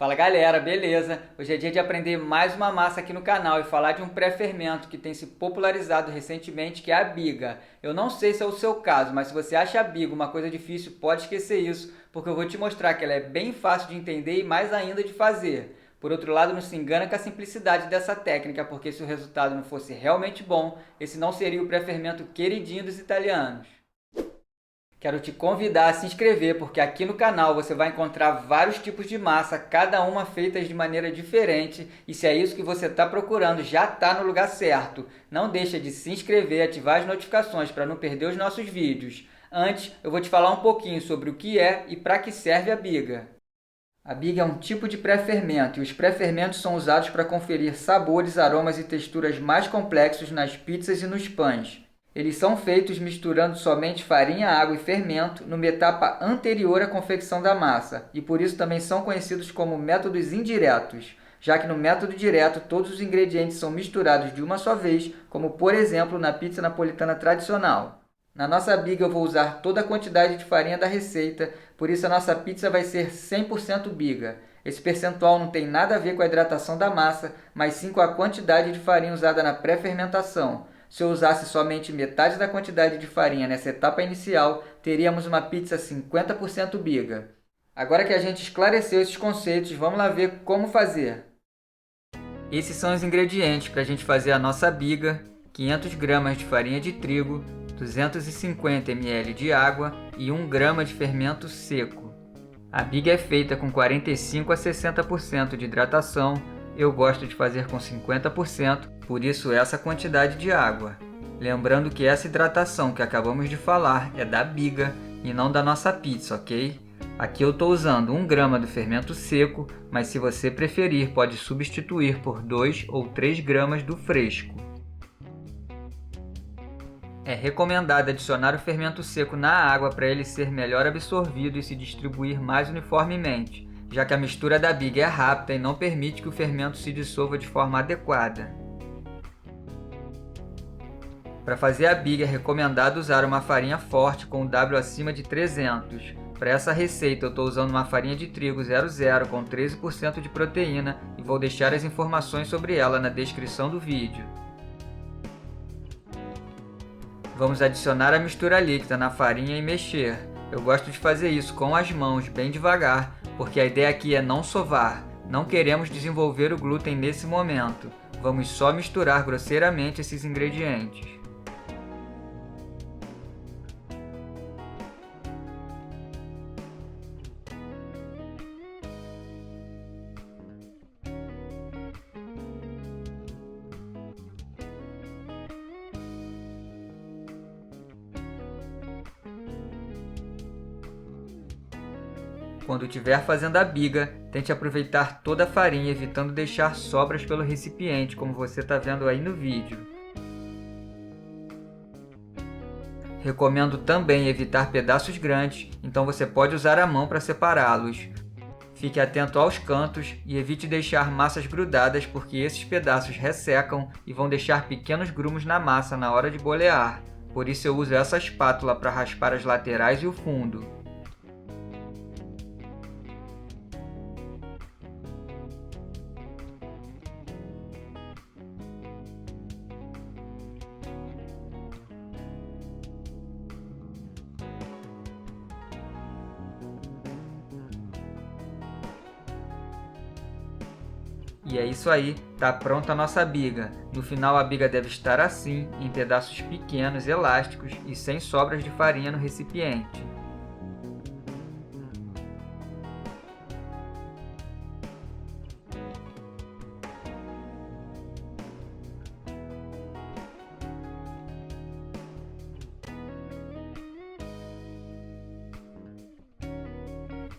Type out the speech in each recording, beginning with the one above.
Fala galera, beleza? Hoje é dia de aprender mais uma massa aqui no canal e falar de um pré-fermento que tem se popularizado recentemente, que é a biga. Eu não sei se é o seu caso, mas se você acha a biga uma coisa difícil, pode esquecer isso, porque eu vou te mostrar que ela é bem fácil de entender e mais ainda de fazer. Por outro lado, não se engana com a simplicidade dessa técnica, porque se o resultado não fosse realmente bom, esse não seria o pré-fermento queridinho dos italianos. Quero te convidar a se inscrever, porque aqui no canal você vai encontrar vários tipos de massa, cada uma feita de maneira diferente, e se é isso que você está procurando, já está no lugar certo. Não deixa de se inscrever e ativar as notificações para não perder os nossos vídeos. Antes, eu vou te falar um pouquinho sobre o que é e para que serve a biga. A biga é um tipo de pré-fermento, e os pré-fermentos são usados para conferir sabores, aromas e texturas mais complexos nas pizzas e nos pães. Eles são feitos misturando somente farinha, água e fermento numa etapa anterior à confecção da massa, e por isso também são conhecidos como métodos indiretos, já que no método direto todos os ingredientes são misturados de uma só vez, como por exemplo na pizza napolitana tradicional. Na nossa biga eu vou usar toda a quantidade de farinha da receita, por isso a nossa pizza vai ser 100% biga. Esse percentual não tem nada a ver com a hidratação da massa, mas sim com a quantidade de farinha usada na pré-fermentação. Se eu usasse somente metade da quantidade de farinha nessa etapa inicial, teríamos uma pizza 50% biga. Agora que a gente esclareceu esses conceitos, vamos lá ver como fazer. Esses são os ingredientes para a gente fazer a nossa biga: 500 gramas de farinha de trigo, 250 ml de água e 1 grama de fermento seco. A biga é feita com 45 a 60% de hidratação. Eu gosto de fazer com 50%, por isso essa quantidade de água. Lembrando que essa hidratação que acabamos de falar é da biga e não da nossa pizza, ok? Aqui eu estou usando 1 grama do fermento seco, mas se você preferir pode substituir por 2 ou 3 gramas do fresco. É recomendado adicionar o fermento seco na água para ele ser melhor absorvido e se distribuir mais uniformemente, já que a mistura da biga é rápida e não permite que o fermento se dissolva de forma adequada. Para fazer a biga é recomendado usar uma farinha forte com o W acima de 300. Para essa receita eu estou usando uma farinha de trigo 00 com 13% de proteína e vou deixar as informações sobre ela na descrição do vídeo. Vamos adicionar a mistura líquida na farinha e mexer. Eu gosto de fazer isso com as mãos, bem devagar, porque a ideia aqui é não sovar. Não queremos desenvolver o glúten nesse momento. Vamos só misturar grosseiramente esses ingredientes. Quando estiver fazendo a biga, tente aproveitar toda a farinha, evitando deixar sobras pelo recipiente, como você está vendo aí no vídeo. Recomendo também evitar pedaços grandes, então você pode usar a mão para separá-los. Fique atento aos cantos e evite deixar massas grudadas, porque esses pedaços ressecam e vão deixar pequenos grumos na massa na hora de bolear. Por isso eu uso essa espátula para raspar as laterais e o fundo. E é isso aí, tá pronta a nossa biga. No final a biga deve estar assim, em pedaços pequenos, elásticos e sem sobras de farinha no recipiente.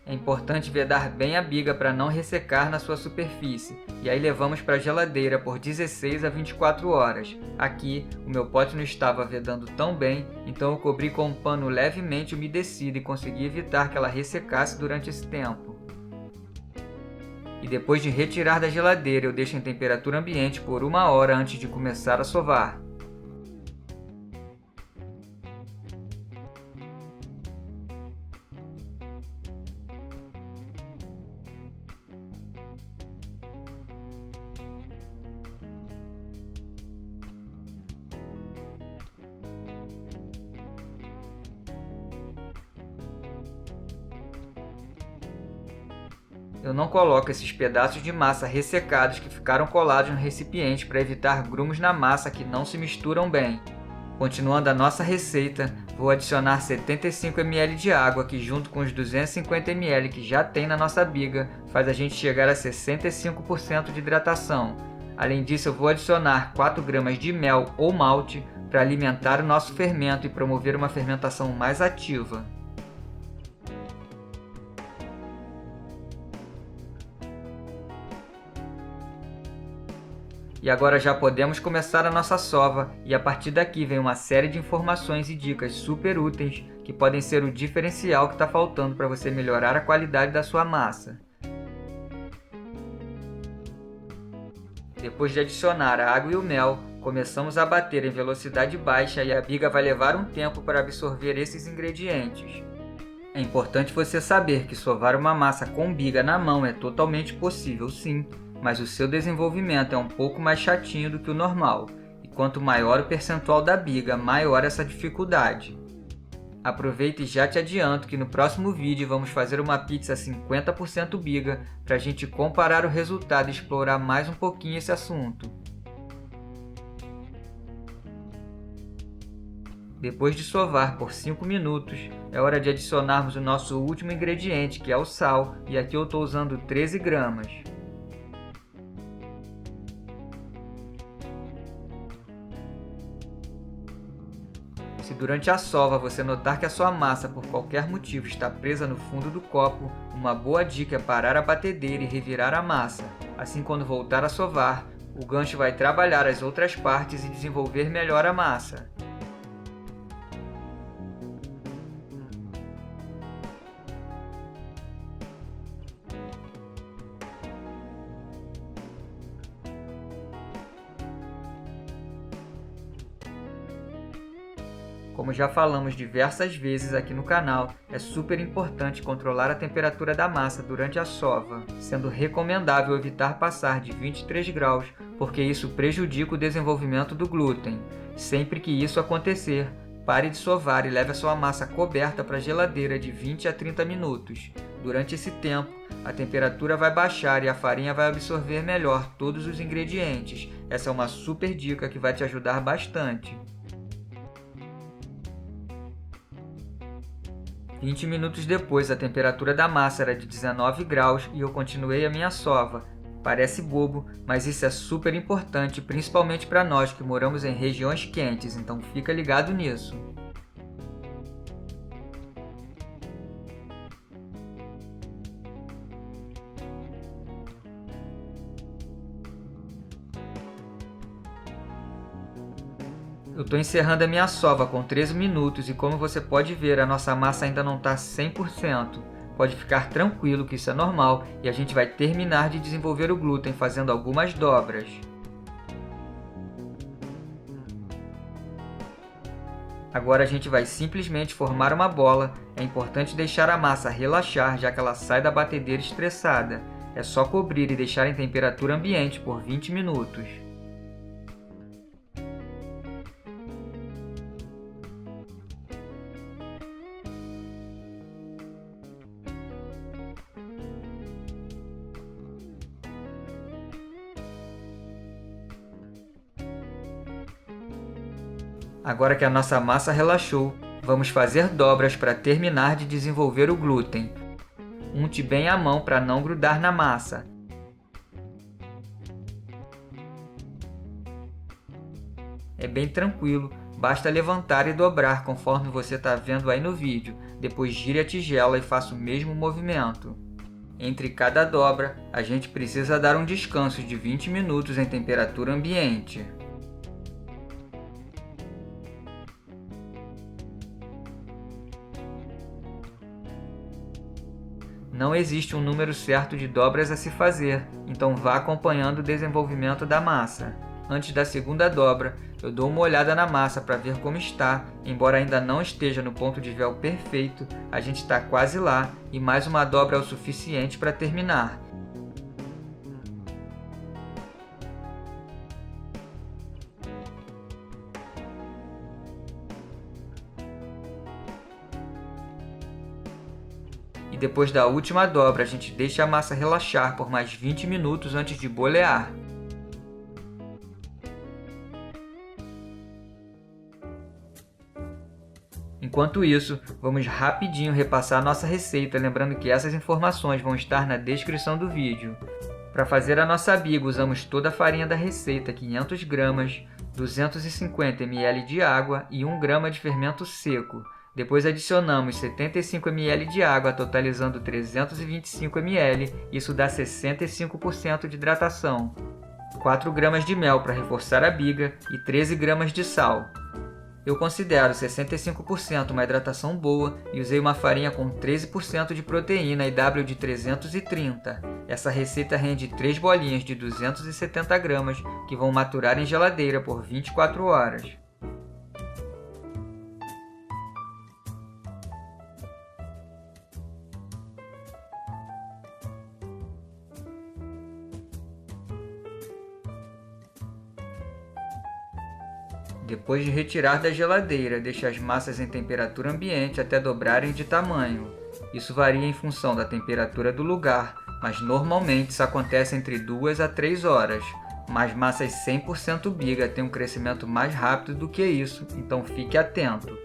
É importante vedar bem a biga para não ressecar na sua superfície, e aí levamos para a geladeira por 16 a 24 horas. Aqui, o meu pote não estava vedando tão bem, então eu cobri com um pano levemente umedecido e consegui evitar que ela ressecasse durante esse tempo. E depois de retirar da geladeira, eu deixo em temperatura ambiente por 1 hora antes de começar a sovar. Eu não coloco esses pedaços de massa ressecados que ficaram colados no recipiente para evitar grumos na massa que não se misturam bem. Continuando a nossa receita, vou adicionar 75 ml de água que, junto com os 250 ml que já tem na nossa biga, faz a gente chegar a 65% de hidratação. Além disso, eu vou adicionar 4 gramas de mel ou malte para alimentar o nosso fermento e promover uma fermentação mais ativa. E agora já podemos começar a nossa sova, e a partir daqui vem uma série de informações e dicas super úteis que podem ser o diferencial que está faltando para você melhorar a qualidade da sua massa. Depois de adicionar a água e o mel, começamos a bater em velocidade baixa e a biga vai levar um tempo para absorver esses ingredientes. É importante você saber que sovar uma massa com biga na mão é totalmente possível, sim, mas o seu desenvolvimento é um pouco mais chatinho do que o normal, e quanto maior o percentual da biga, maior essa dificuldade. Aproveita e já te adianto que no próximo vídeo vamos fazer uma pizza 50% biga para a gente comparar o resultado e explorar mais um pouquinho esse assunto. Depois de sovar por 5 minutos, é hora de adicionarmos o nosso último ingrediente, que é o sal, e aqui eu estou usando 13 gramas. Se durante a sova você notar que a sua massa por qualquer motivo está presa no fundo do copo, uma boa dica é parar a batedeira e revirar a massa. Assim, quando voltar a sovar, o gancho vai trabalhar as outras partes e desenvolver melhor a massa. Como já falamos diversas vezes aqui no canal, é super importante controlar a temperatura da massa durante a sova, sendo recomendável evitar passar de 23 graus, porque isso prejudica o desenvolvimento do glúten. Sempre que isso acontecer, pare de sovar e leve a sua massa coberta para a geladeira de 20 a 30 minutos. Durante esse tempo, a temperatura vai baixar e a farinha vai absorver melhor todos os ingredientes. Essa é uma super dica que vai te ajudar bastante. 20 minutos depois, a temperatura da massa era de 19 graus e eu continuei a minha sova. Parece bobo, mas isso é super importante, principalmente para nós que moramos em regiões quentes, então fica ligado nisso. Eu estou encerrando a minha sova com 13 minutos e, como você pode ver, a nossa massa ainda não está 100%. Pode ficar tranquilo que isso é normal e a gente vai terminar de desenvolver o glúten fazendo algumas dobras. Agora a gente vai simplesmente formar uma bola. É importante deixar a massa relaxar, já que ela sai da batedeira estressada. É só cobrir e deixar em temperatura ambiente por 20 minutos. Agora que a nossa massa relaxou, vamos fazer dobras para terminar de desenvolver o glúten. Unte bem a mão para não grudar na massa. É bem tranquilo, basta levantar e dobrar conforme você está vendo aí no vídeo. Depois gire a tigela e faça o mesmo movimento. Entre cada dobra, a gente precisa dar um descanso de 20 minutos em temperatura ambiente. Não existe um número certo de dobras a se fazer, então vá acompanhando o desenvolvimento da massa. Antes da segunda dobra, eu dou uma olhada na massa para ver como está. Embora ainda não esteja no ponto de véu perfeito, a gente está quase lá e mais uma dobra é o suficiente para terminar. E depois da última dobra a gente deixa a massa relaxar por mais 20 minutos antes de bolear. Enquanto isso, vamos rapidinho repassar nossa receita, lembrando que essas informações vão estar na descrição do vídeo. Para fazer a nossa biga, usamos toda a farinha da receita, 500 gramas, 250 ml de água e 1 grama de fermento seco. Depois adicionamos 75 ml de água, totalizando 325 ml, isso dá 65% de hidratação. 4 gramas de mel para reforçar a biga e 13 gramas de sal. Eu considero 65% uma hidratação boa e usei uma farinha com 13% de proteína e W de 330. Essa receita rende 3 bolinhas de 270 gramas que vão maturar em geladeira por 24 horas. Depois de retirar da geladeira, deixe as massas em temperatura ambiente até dobrarem de tamanho. Isso varia em função da temperatura do lugar, mas normalmente isso acontece entre 2 a 3 horas. Mas massas 100% biga têm um crescimento mais rápido do que isso, então fique atento.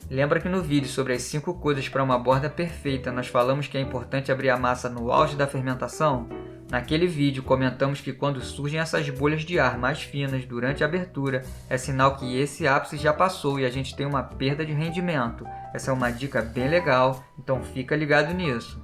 Lembra que no vídeo sobre as 5 coisas para uma borda perfeita nós falamos que é importante abrir a massa no auge da fermentação? Naquele vídeo comentamos que quando surgem essas bolhas de ar mais finas durante a abertura, é sinal que esse ápice já passou e a gente tem uma perda de rendimento. Essa é uma dica bem legal, então fica ligado nisso.